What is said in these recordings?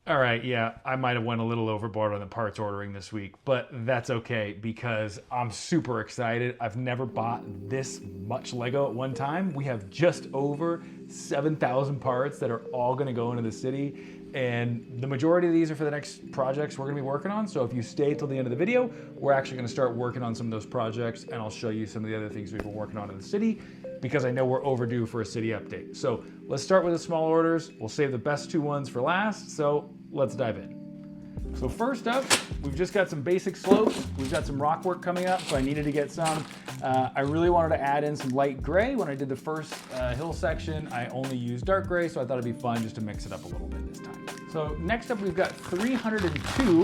All right, yeah, I might have went a little overboard on the parts ordering this week, but that's okay because I'm super excited. I've never bought this much Lego at one time. We have just over 7,000 parts that are all gonna go into the city, and the majority of these are for the next projects we're gonna be working on. So if you stay till the end of the video, we're actually gonna start working on some of those projects, and I'll show you some of the other things we've been working on in the city because I know we're overdue for a city update. So let's start with the small orders. We'll save the best two ones for last. So let's dive in. So first up, we've just got some basic slopes. We've got some rock work coming up, so I needed to get some. I really wanted to add in some light gray. When I did the first hill section, I only used dark gray, so I thought it'd be fun just to mix it up a little bit this time. So next up, we've got 302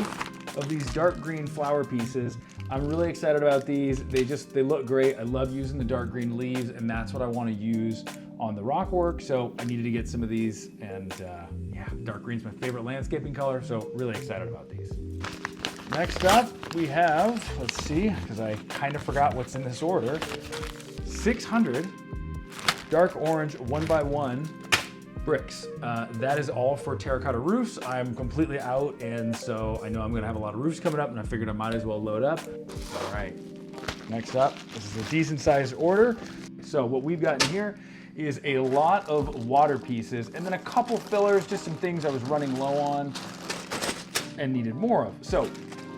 of these dark green flower pieces. I'm really excited about these. They look great. I love using the dark green leaves, and that's what I want to use on the rock work. So I needed to get some of these, and yeah, dark green's my favorite landscaping color, so really excited about these. Next up, we have, let's see, because I kind of forgot what's in this order, 600 dark orange 1x1 bricks. That is all for terracotta roofs. I'm completely out, and so I know I'm gonna have a lot of roofs coming up, and I figured I might as well load up. All right, next up, this is a decent sized order. So what we've got in here is a lot of water pieces, and then a couple fillers, just some things I was running low on and needed more of. So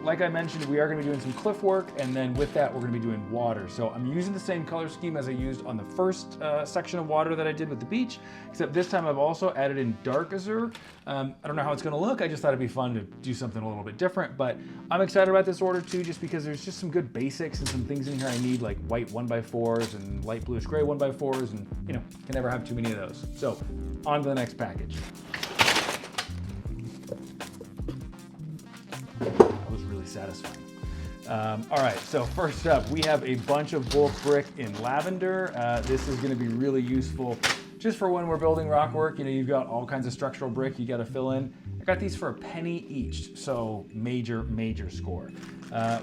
like I mentioned, we are gonna be doing some cliff work, and then with that, we're gonna be doing water. So I'm using the same color scheme as I used on the first section of water that I did with the beach, except this time I've also added in dark azure. I don't know how it's gonna look. I just thought it'd be fun to do something a little bit different, but I'm excited about this order too, just because there's just some good basics and some things in here I need, like white 1x4s and light bluish gray 1x4s, and you know, can never have too many of those. So on to the next package. Satisfying. All right, so first up, we have a bunch of bulk brick in lavender. This is gonna be really useful just for when we're building rock work. You know, you've got all kinds of structural brick you gotta fill in. I got these for a penny each, so major score.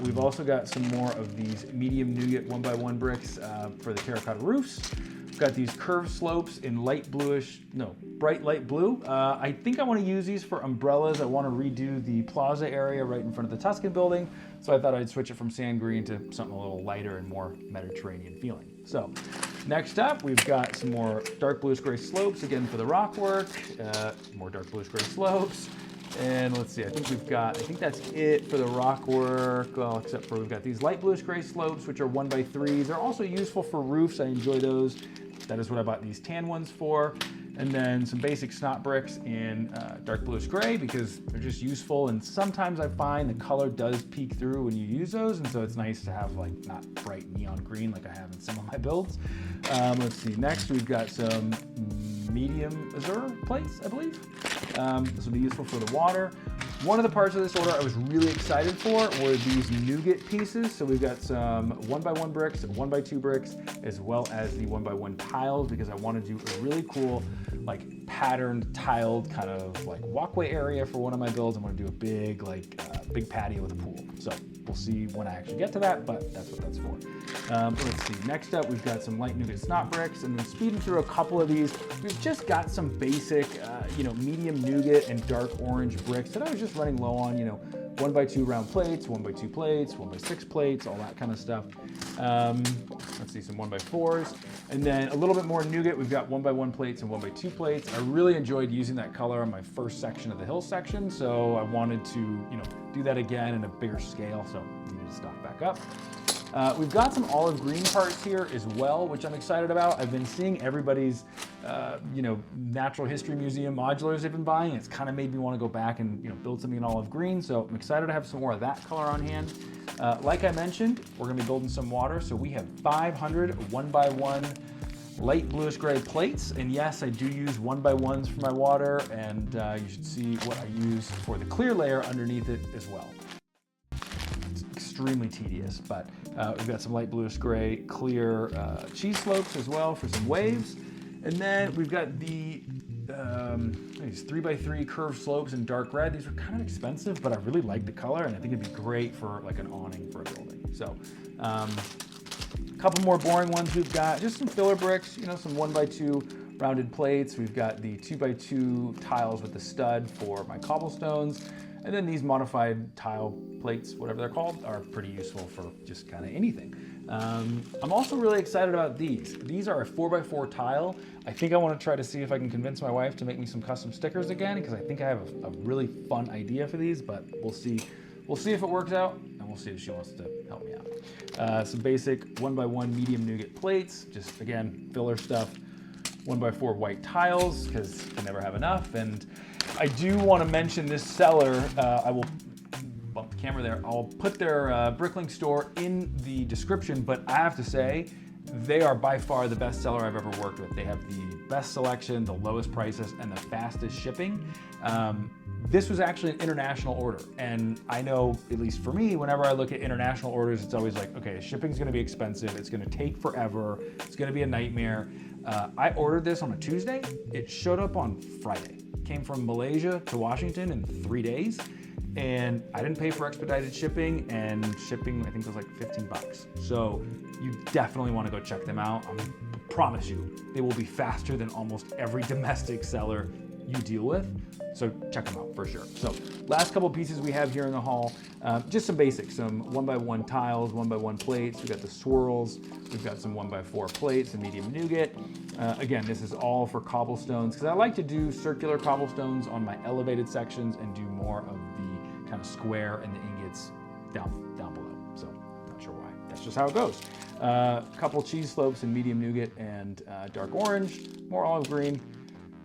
We've also got some more of these medium nougat 1x1 bricks for the terracotta roofs. Got these curved slopes in bright light blue. I think I want to use these for umbrellas. I want to redo the plaza area right in front of the Tuscan building, so I thought I'd switch it from sand green to something a little lighter and more Mediterranean feeling. So next up, we've got some more dark bluish gray slopes, again for the rock work, more dark bluish gray slopes. And let's see, I think that's it for the rock work, well, except for we've got these light bluish gray slopes, which are 1x3s. They're also useful for roofs. I enjoy those. That is what I bought these tan ones for. And then some basic snot bricks in dark bluish gray, because they're just useful. And sometimes I find the color does peek through when you use those. And so it's nice to have like not bright neon green like I have in some of my builds. Let's see, next we've got some medium azure plates, I believe. This will be useful for the water. One of the parts of this order I was really excited for were these nougat pieces. So we've got some 1x1 bricks, 1x2 bricks, as well as the 1x1 tiles, because I want to do a really cool, like patterned tiled kind of like walkway area for one of my builds. I want to do a big, big patio with a pool. So we'll see when I actually get to that, but that's what that's for. Let's see, next up we've got some light nougat snot bricks, and then speeding through a couple of these, we've just got some basic, medium nougat and dark orange bricks that I was just running low on, 1x2 round plates, 1x2 plates, 1x6 plates, all that kind of stuff. Let's see, some 1x4s. And then a little bit more nougat, we've got 1x1 plates and 1x2 plates. I really enjoyed using that color on my first section of the hill section, so I wanted to, do that again in a bigger scale, so I need to stock back up. We've got some olive green parts here as well, which I'm excited about. I've been seeing everybody's, natural history museum modulars they've been buying. It's kind of made me want to go back and build something in olive green. So I'm excited to have some more of that color on hand. Like I mentioned, we're going to be building some water. So we have 500 1x1 light bluish gray plates. And yes, I do use 1x1s for my water. And you should see what I use for the clear layer underneath it as well. Extremely tedious, but we've got some light bluish gray clear cheese slopes as well for some waves. And then we've got the these 3x3 curved slopes in dark red. These are kind of expensive, but I really like the color, and I think it'd be great for like an awning for a building. So a couple more boring ones we've got, just some filler bricks, some 1x2 rounded plates. We've got the 2x2 tiles with the stud for my cobblestones. And then these modified tile plates, whatever they're called, are pretty useful for just kind of anything. I'm also really excited about these. These are a 4x4 tile. I think I want to try to see if I can convince my wife to make me some custom stickers again, because I think I have a really fun idea for these, but we'll see. We'll see if it works out, and we'll see if she wants to help me out. Some basic 1x1 medium nougat plates, just again, filler stuff. 1x4 white tiles, because you can never have enough. And I do want to mention this seller. I will bump the camera there. I'll put their Bricklink store in the description, but I have to say, they are by far the best seller I've ever worked with. They have the best selection, the lowest prices, and the fastest shipping. This was actually an international order, and I know, at least for me, whenever I look at international orders, it's always like, okay, shipping's gonna be expensive, it's gonna take forever, it's gonna be a nightmare. I ordered this on a Tuesday. It showed up on Friday. Came from Malaysia to Washington in 3 days, and I didn't pay for expedited shipping, and shipping I think was like 15 bucks. So you definitely want to go check them out. I promise you, they will be faster than almost every domestic seller you deal with. So check them out for sure. So last couple pieces we have here in the haul, just some basics, some 1x1 tiles, 1x1 plates. We've got the swirls. We've got some 1x4 plates and medium nougat. Again, this is all for cobblestones, because I like to do circular cobblestones on my elevated sections and do more of the kind of square and the ingots down below. So not sure why. That's just how it goes. Couple cheese slopes in medium nougat and dark orange, more olive green,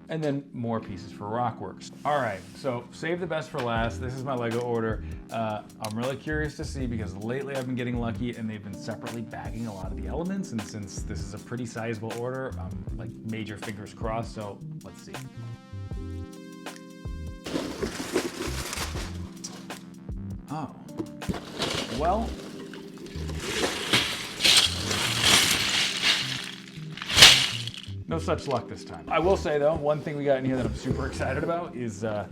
and then more pieces for Rockworks. All right, so save the best for last. This is my Lego order. I'm really curious to see, because lately I've been getting lucky and they've been separately bagging a lot of the elements, and since this is a pretty sizable order, I'm like major fingers crossed, so let's see. Oh, well, no such luck this time. I will say though, one thing we got in here that I'm super excited about is a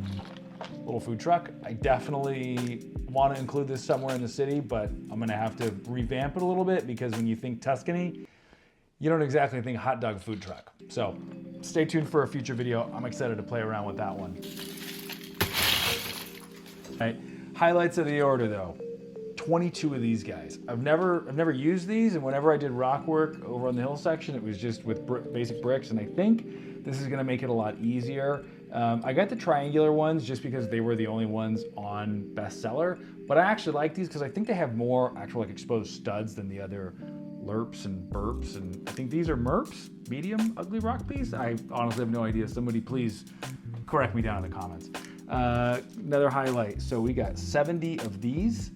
little food truck. I definitely want to include this somewhere in the city, but I'm gonna have to revamp it a little bit, because when you think Tuscany, you don't exactly think hot dog food truck. So stay tuned for a future video. I'm excited to play around with that one. All right, highlights of the order though. 22 of these guys. I've never used these, and whenever I did rock work over on the hill section, it was just with basic bricks, and I think this is gonna make it a lot easier. I got the triangular ones just because they were the only ones on bestseller, but I actually like these because I think they have more actual like exposed studs than the other lerps and burps, and I think these are merps, medium ugly rock piece. I honestly have no idea. Somebody please correct me down in the comments. Another highlight, so we got 70 of these.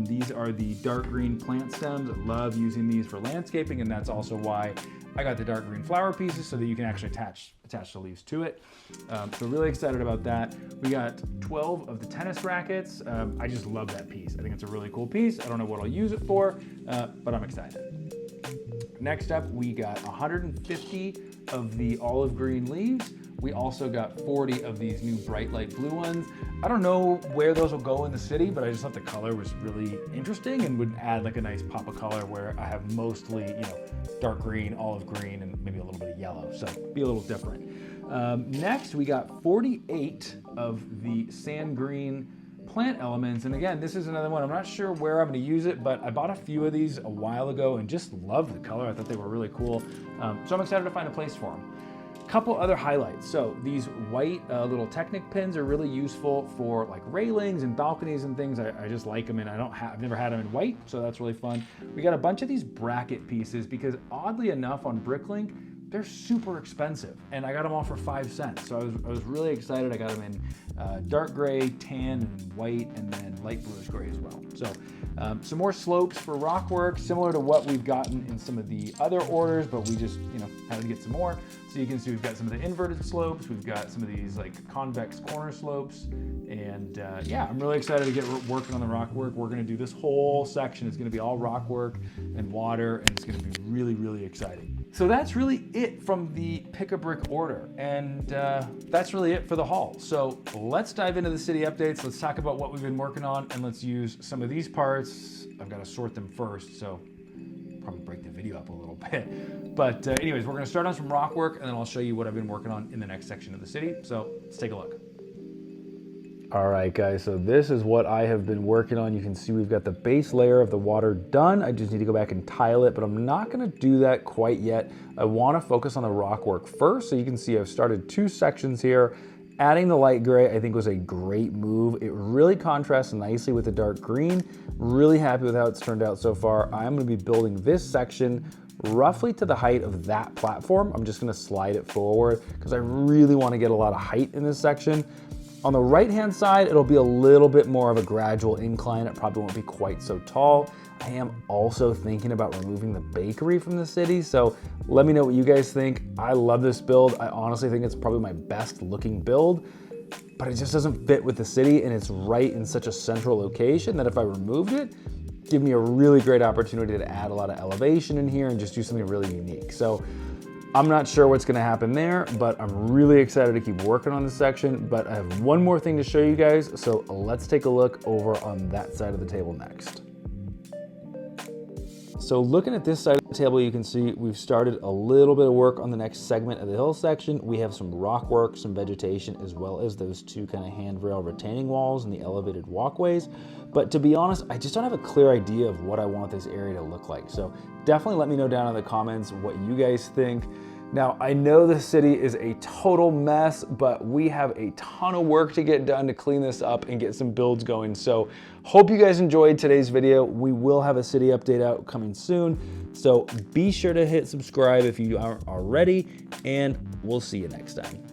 These are the dark green plant stems. I love using these for landscaping, and that's also why I got the dark green flower pieces, so that you can actually attach the leaves to it. So really excited about that. We got 12 of the tennis rackets. I just love that piece. I think it's a really cool piece. I don't know what I'll use it for, but I'm excited. Next up, we got 150 of the olive green leaves. We also got 40 of these new bright light blue ones. I don't know where those will go in the city, but I just thought the color was really interesting and would add like a nice pop of color where I have mostly, you know, dark green, olive green, and maybe a little bit of yellow, so be a little different. Next, we got 48 of the sand green plant elements, and again, this is another one. I'm not sure where I'm going to use it, but I bought a few of these a while ago and just loved the color. I thought they were really cool, so I'm excited to find a place for them. Couple other highlights. So these white little Technic pins are really useful for like railings and balconies and things. I just like them, and I've never had them in white, so that's really fun. We got a bunch of these bracket pieces because oddly enough on Bricklink, they're super expensive, and I got them all for 5 cents. So I was really excited. I got them in dark gray, tan, and white, and then light bluish gray as well. So some more slopes for rock work, similar to what we've gotten in some of the other orders, but we just, you know, had to get some more. So you can see we've got some of the inverted slopes. We've got some of these like convex corner slopes, and yeah, I'm really excited to get working on the rock work. We're gonna do this whole section. It's gonna be all rock work and water, and it's gonna be really, really exciting. So that's really it from the Pick a Brick order, and that's really it for the haul. So let's dive into the city updates. Let's talk about what we've been working on, and let's use some of these parts. I've got to sort them first, so probably break the video up a little bit. But anyways, we're gonna start on some rock work, and then I'll show you what I've been working on in the next section of the city. So let's take a look. All right, guys, so this is what I have been working on. You can see we've got the base layer of the water done. I just need to go back and tile it, but I'm not gonna do that quite yet. I wanna focus on the rock work first. So you can see I've started 2 sections here. Adding the light gray, I think, was a great move. It really contrasts nicely with the dark green. Really happy with how it's turned out so far. I'm gonna be building this section roughly to the height of that platform. I'm just gonna slide it forward because I really wanna get a lot of height in this section. On the right-hand side, it'll be a little bit more of a gradual incline. It probably won't be quite so tall. I am also thinking about removing the bakery from the city, so let me know what you guys think. I love this build. I honestly think it's probably my best looking build, but it just doesn't fit with the city, and it's right in such a central location that if I removed it, it'd give me a really great opportunity to add a lot of elevation in here and just do something really unique. So I'm not sure what's gonna happen there, but I'm really excited to keep working on this section. But I have one more thing to show you guys, so let's take a look over on that side of the table next. So looking at this side of the table, you can see we've started a little bit of work on the next segment of the hill section. We have some rock work, some vegetation, as well as those 2 kind of handrail retaining walls and the elevated walkways. But to be honest, I just don't have a clear idea of what I want this area to look like. So definitely let me know down in the comments what you guys think. Now, I know the city is a total mess, but we have a ton of work to get done to clean this up and get some builds going. So hope you guys enjoyed today's video. We will have a city update out coming soon. So be sure to hit subscribe if you aren't already, and we'll see you next time.